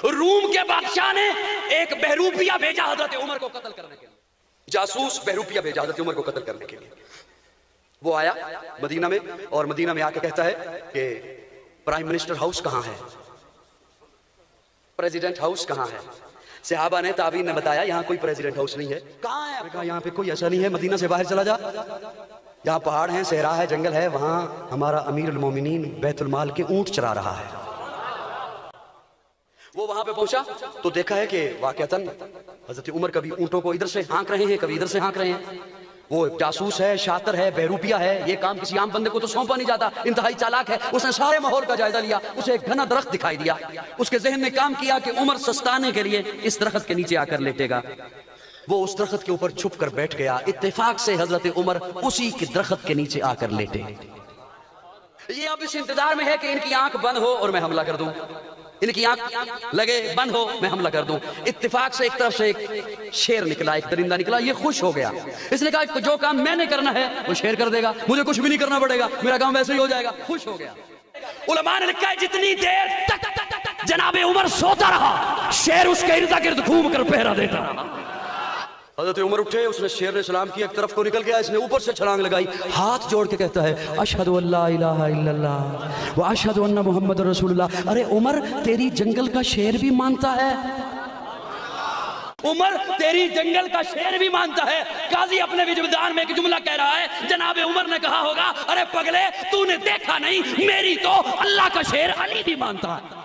روم کے بادشاہ نے ایک بہروپیہ بھیجا حضرت عمر کو قتل کرنے کے لیے، جاسوس بہروپیہ بھیجا حضرت عمر کو قتل کرنے کے لیے۔ وہ آیا مدینہ میں، اور مدینہ میں آ کے کہتا ہے کہ پرائم منسٹر ہاؤس کہاں ہے، پریزیڈنٹ ہاؤس کہاں ہے؟ صحابہ نے، تابعین نے بتایا یہاں کوئی پریزیڈنٹ ہاؤس نہیں ہے۔ کہاں ہے؟ کہا یہاں پہ کوئی ایسا نہیں ہے، مدینہ سے باہر چلا جا، یہاں پہاڑ ہیں، صحرا ہے، جنگل ہے، وہاں ہمارا امیر المومنین بیت المال کے اونٹ چرا رہا ہے۔ وہ وہاں پہ پہنچا تو دیکھا ہے کہ واقعتاً حضرت عمر کبھی اونٹوں کو ادھر سے ہانک رہے ہیں، کبھی ادھر سے ہانک رہے ہیں۔ وہ جاسوس ہے، شاطر ہے، بہروپیہ ہے، یہ کام کسی عام بندے کو تو سونپا نہیں جاتا، انتہائی چالاک ہے۔ اس نے سارے ماحول کا جائزہ لیا، اسے ایک گھنا درخت دکھائی دیا، اس کے ذہن میں کام کیا کہ عمر سستانے کے لیے اس درخت کے نیچے آ کر لیٹے گا۔ وہ اس درخت کے اوپر چھپ کر بیٹھ گیا، اتفاق سے حضرت عمر اسی کے درخت کے نیچے آ کر لیٹے۔ یہ اب اس انتظار میں ہے کہ ان کی آنکھ بند ہو اور میں حملہ کر دوں، ان کی آنکھ لگے بند ہو میں حملہ کر دوں۔ اتفاق سے ایک طرف سے ایک شیر نکلا، ایک درندہ نکلا، یہ خوش ہو گیا۔ اس نے کہا کہ جو کام میں نے کرنا ہے وہ شیر کر دے گا، مجھے کچھ بھی نہیں کرنا پڑے گا، میرا کام ویسے ہی ہو جائے گا۔ خوش ہو گیا۔ علماء نے لکھا ہے جتنی دیر تک جناب عمر سوتا رہا، شیر اس کے ارد گرد گھوم کر پہرا دیتا رہا۔ حضرت عمر اٹھے، اس نے شیر نے سلام کیا، ایک طرف کو نکل گیا، اس نے اوپر سے چھلانگ لگائی، ہاتھ جوڑ کے کہتا ہے اشہد ان لا الہ الا اللہ واشہد ان محمد رسول اللہ۔ ارے عمر، تیری جنگل کا شیر بھی مانتا ہے، عمر تیری جنگل کا شیر بھی مانتا ہے۔ قاضی اپنے وجدان میں ایک جملہ کہہ رہا ہے، جناب عمر نے کہا ہوگا ارے پگلے تو نے دیکھا نہیں، میری تو اللہ کا شیر علی بھی مانتا ہے۔